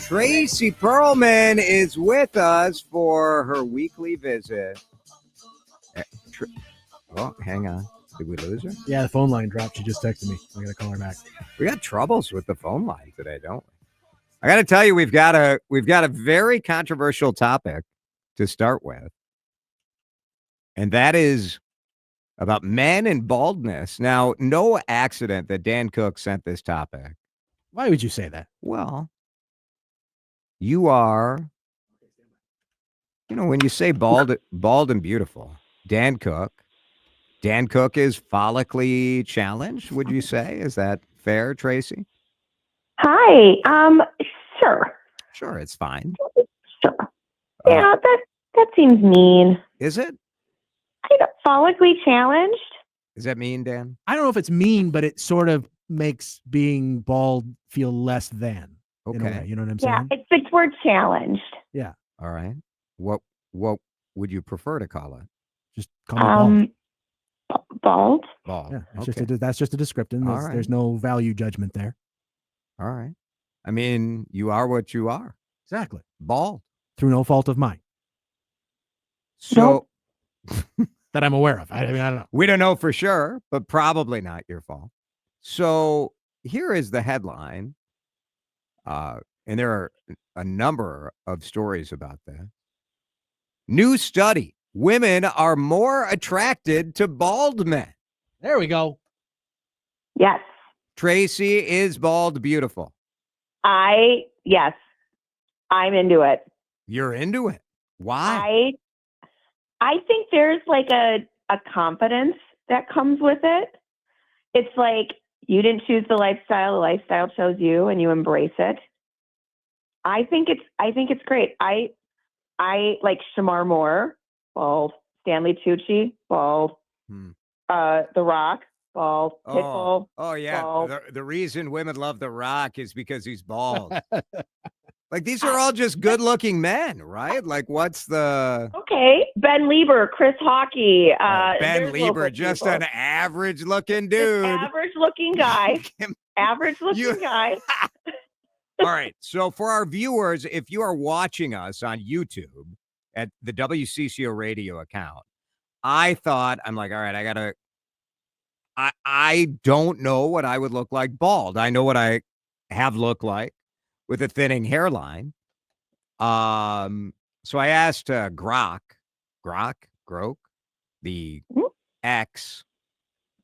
Tracy Perlman is with us for her weekly visit. Oh, hang on. Did we lose her? Yeah, the phone line dropped. She just texted me. I got to call her back. We got troubles with the phone line today, don't we? I got to tell you, we've got a very controversial topic to start with, and that is about men and baldness. Now, no accident that Dan Cook sent this topic. Why would you say that? Well, you are, when you say bald and beautiful, Dan Cook is follically challenged, would you say? Is that fair, Tracy? Hi. Sure. Sure, it's fine. Sure. Yeah, that seems mean. Is it? Follically challenged? Does that mean, Dan? I don't know if it's mean, but it sort of makes being bald feel less than. In a way, you know what I'm saying? Yeah, it's the word challenged. Yeah. All right. What would you prefer to call it? Just call me bald. Bald. Yeah, okay. That's just a description. There's no value judgment there. All right. I mean, you are what you are. Exactly. Bald. Through no fault of mine. So that I'm aware of. I mean, I don't know. We don't know for sure, but probably not your fault. So here is the headline. And there are a number of stories about that. New study. Women are more attracted to bald men. There we go. Yes. Tracy, is bald beautiful? Yes. I'm into it. You're into it. Why? I think there's like a confidence that comes with it. It's like you didn't choose the lifestyle chose you, and you embrace it. I think it's great. I like Shamar Moore, bald. Stanley Tucci, bald. The Rock, bald. Pitbull. Oh yeah. Bald. The reason women love The Rock is because he's bald. Like, these are all just good-looking men, right? Like, what's the... Okay. Ben Lieber, Chris Hockey. Ben Lieber, just an average-looking dude. Average-looking guy. Average-looking guy. All right. So for our viewers, if you are watching us on YouTube at the WCCO radio account, I'm like, all right, I don't know what I would look like bald. I know what I have looked like with a thinning hairline. So I asked Grok, the X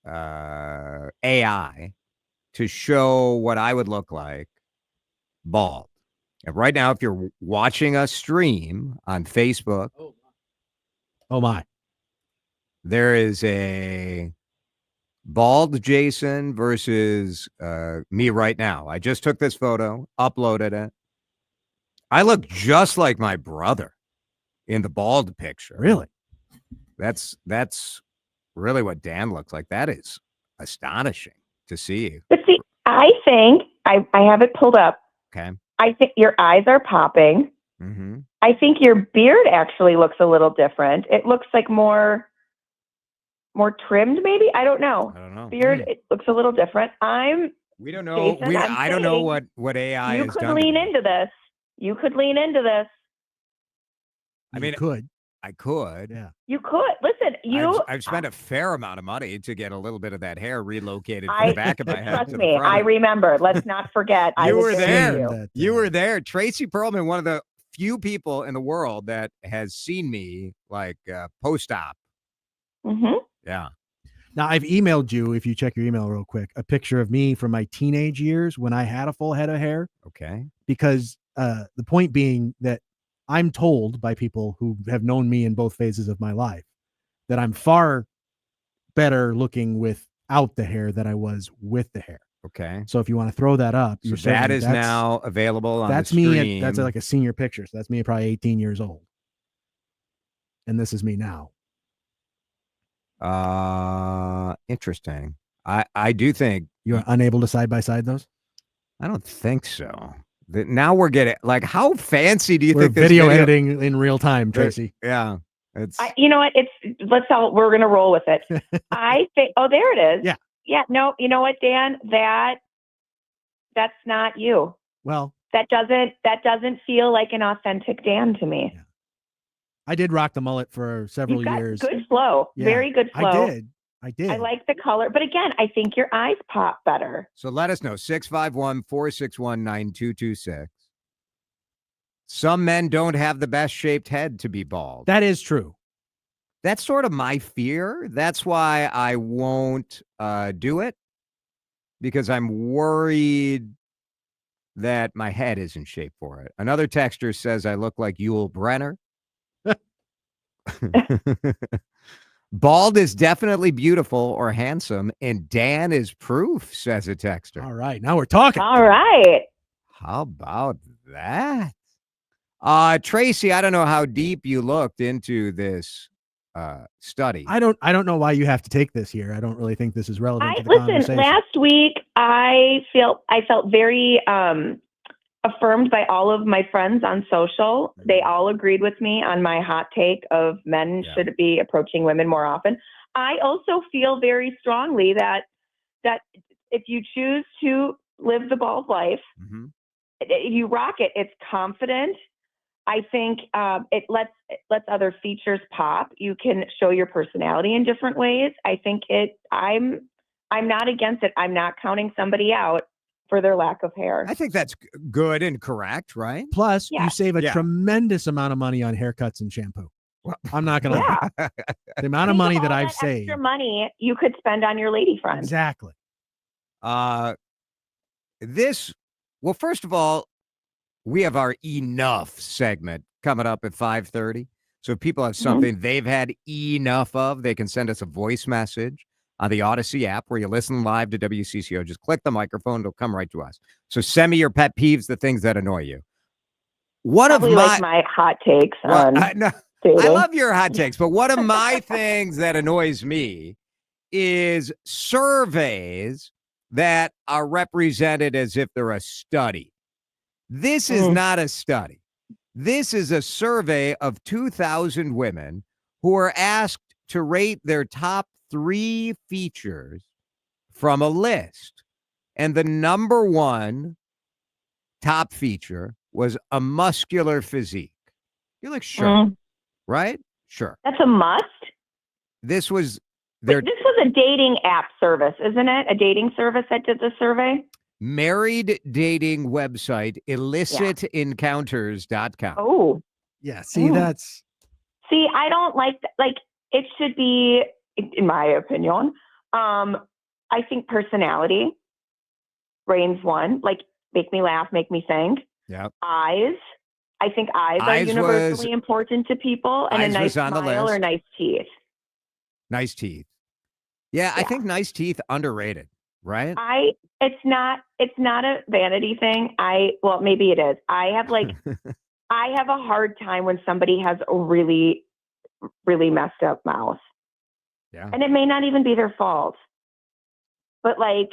AI, to show what I would look like bald. And right now, if you're watching us stream on Facebook, oh my, there is a bald Jason versus me right now. I just took this photo, uploaded it. I look just like my brother in the bald picture. Really? That's really what Dan looks like. That is astonishing to see. But see, I think I have it pulled up. Okay. I think your eyes are popping. Mm-hmm. I think your beard actually looks a little different. It looks like more trimmed, maybe. I don't know. Beard, it looks a little different. We don't know. Jason, I don't know what AI you has could done. lean into this. You could lean into this. I mean, I could. Yeah. You could. Listen, I've spent a fair amount of money to get a little bit of that hair relocated from the back of my head. Trust me, I remember. Let's not forget. You were there. You. You were there. Tracy Perlman, one of the few people in the world that has seen me like post-op. Mm-hmm. Yeah. Now, I've emailed you, if you check your email real quick, a picture of me from my teenage years when I had a full head of hair. Okay. Because the point being that I'm told by people who have known me in both phases of my life that I'm far better looking without the hair than I was with the hair. Okay. So if you want to throw that up, so that is now available on that's the stream. Me. That's like a senior picture. So that's me probably 18 years old. And this is me now. Interesting. I do think you're unable to side by side those. I don't think so. Now we're getting like, how fancy do you think this video editing in real time, Tracy? Yeah, it's. You know what? We're gonna roll with it. I think. Oh, there it is. Yeah. Yeah. No. You know what, Dan? That's not you. Well, That doesn't feel like an authentic Dan to me. Yeah. I did rock the mullet for several You've got years. good flow, Yeah, very good flow. I did. I like the color, but again, I think your eyes pop better. So let us know, 651-461-9226. Some men don't have the best shaped head to be bald. That is true. That's sort of my fear. That's why I won't do it, because I'm worried that my head isn't shaped for it. Another texter says I look like Yul Brenner. Bald is definitely beautiful or handsome, and Dan is proof, says a texter. All right, now we're talking. All right. How about that? Tracy, I don't know how deep you looked into this study. I don't know why you have to take this here. I don't really think this is relevant to the Listen, conversation. last week I felt very affirmed by all of my friends on social. They all agreed with me on my hot take of men should be approaching women more often. I also feel very strongly that if you choose to live the bald life, you rock it. It's confident. I think it lets other features pop. You can show your personality in different ways. I think I'm not against it. I'm not counting somebody out for their lack of hair. I think that's good and correct, right? Plus, you save a tremendous amount of money on haircuts and shampoo. Well, I'm not going to lie. The amount of money that I've saved. Extra money you could spend on your lady friend. Exactly. Well, first of all, we have our enough segment coming up at 5:30. So if people have something they've had enough of, they can send us a voice message on the Odyssey app where you listen live to WCCO. Just click the microphone. It'll come right to us. So send me your pet peeves, the things that annoy you. Probably like my hot takes on dating. I love your hot takes, but one of my things that annoys me is surveys that are represented as if they're a study. This is not a study. This is a survey of 2,000 women who were asked to rate their top 3 features from a list. And the number one top feature was a muscular physique. You're like, sure, right? Sure. That's a must. This was this was a dating app service, isn't it? A dating service that did the survey? Married dating website, illicitencounters.com. Oh. Yeah, see, that's... See, I don't like that. Like, it should be, in my opinion, I think personality reigns one. Like, make me laugh, make me think. Yeah. Eyes. I think eyes are universally important to people. And a nice smile or nice teeth. Nice teeth. Yeah, I think nice teeth underrated, right? It's not a vanity thing. Well, maybe it is. I have a hard time when somebody has a really, really messed up mouth. Yeah. And it may not even be their fault. But like,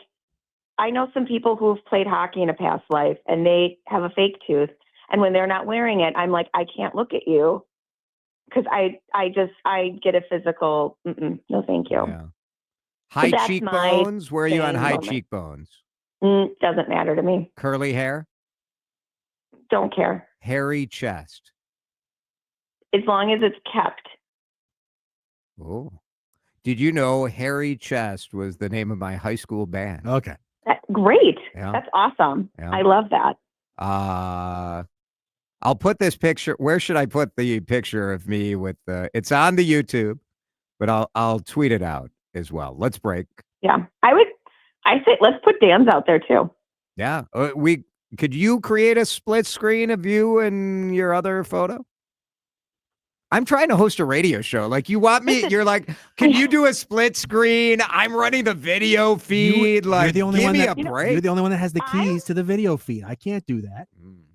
I know some people who've played hockey in a past life and they have a fake tooth. And when they're not wearing it, I'm like, I can't look at you because I get a physical, no, thank you. Yeah. High cheekbones? Where are you on high cheekbones? Doesn't matter to me. Curly hair? Don't care. Hairy chest? As long as it's kept. Oh. Did you know Hairy Chest was the name of my high school band? Okay. Great. Yeah. That's awesome. Yeah. I love that. I'll put this picture. Where should I put the picture of me with it's on the YouTube, but I'll tweet it out as well. Let's break. Yeah. I say let's put Dan's out there too. Yeah. Could you create a split screen of you and your other photo? I'm trying to host a radio show. Like, you want me, you're like, can you do a split screen? I'm running the video feed. You're the only one give me a break. You're the only one that has the keys to the video feed. I can't do that.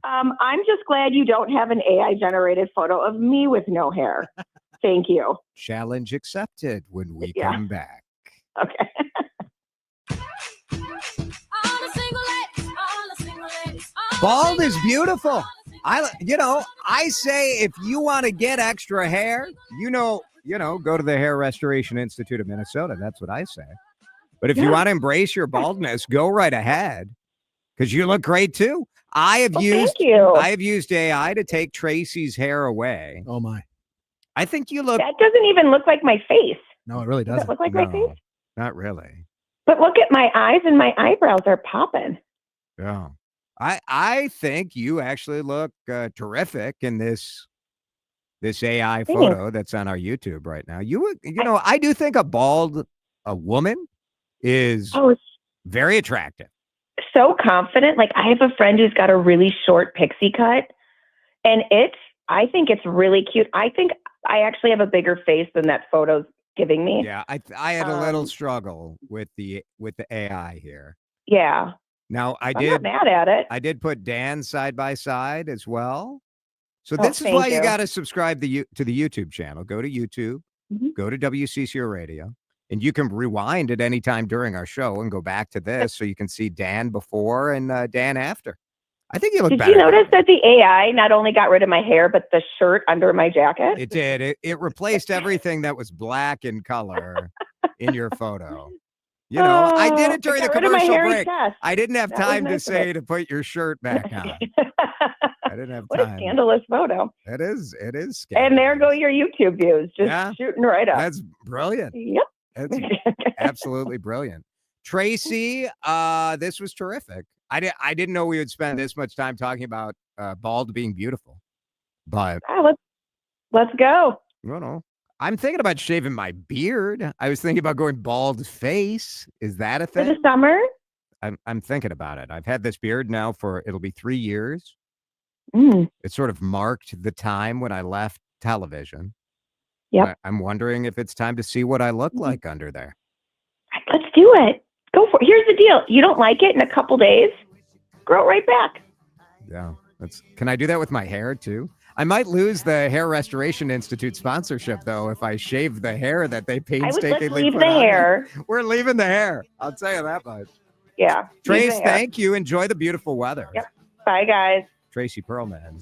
I'm just glad you don't have an AI generated photo of me with no hair. Thank you. Challenge accepted when we come back. Okay. Bald is beautiful. I say if you want to get extra hair, go to the Hair Restoration Institute of Minnesota. That's what I say. But if you want to embrace your baldness, go right ahead because you look great too. I have Well, used thank you. I have used AI to take Tracy's hair away. Oh my. I think you look. That doesn't even look like my face. No, it really Does doesn't. that look like my face? Not really. But look at my eyes and my eyebrows are popping. Yeah. I think you actually look terrific in this AI Thanks. photo that's on our YouTube right now. You know, I do think a woman is Oh, it's very attractive. so confident. Like I have a friend who's got a really short pixie cut, and I think it's really cute. I think I actually have a bigger face than that photo's giving me. Yeah, I had a little struggle with the AI here. Yeah. Now I'm not mad at it. I did put Dan side by side as well. So Oh, this is thank why you you. got to subscribe to the YouTube channel. Go to YouTube, Mhm. go to WCCO Radio, and you can rewind at any time during our show and go back to this so you can see Dan before and Dan after. I think you look Did better. you notice that the AI not only got rid of my hair, but the shirt under my jacket? It did. It replaced everything that was black in color in your photo. You know, I did it during the got rid of my commercial hairy break. chest. I didn't have That was time to nice of say it. to put your shirt back on. I didn't have What a time. scandalous photo. It is scandalous. And there go your YouTube views, just shooting right up. That's brilliant. Yep. That's absolutely brilliant. Tracy, this was terrific. I didn't know we would spend this much time talking about bald being beautiful, but let's go. no. I'm thinking about shaving my beard. I was thinking about going bald face. Is that a For thing? the summer? I'm thinking about it. I've had this beard now it'll be 3 years. Mm. It sort of marked the time when I left television. Yep. I'm wondering if it's time to see what I look like under there. Let's do it. Go for it. Here's the deal. You don't like it in a couple days, grow it right back. Yeah. Can I do that with my hair too? I might lose the Hair Restoration Institute sponsorship though if I shave the hair that they painstakingly let's leave put the on me. hair. We're leaving the hair. I'll tell you that much. Yeah. Trace, thank you. Enjoy the beautiful weather. Yep. Bye, guys. Tracy Perlman.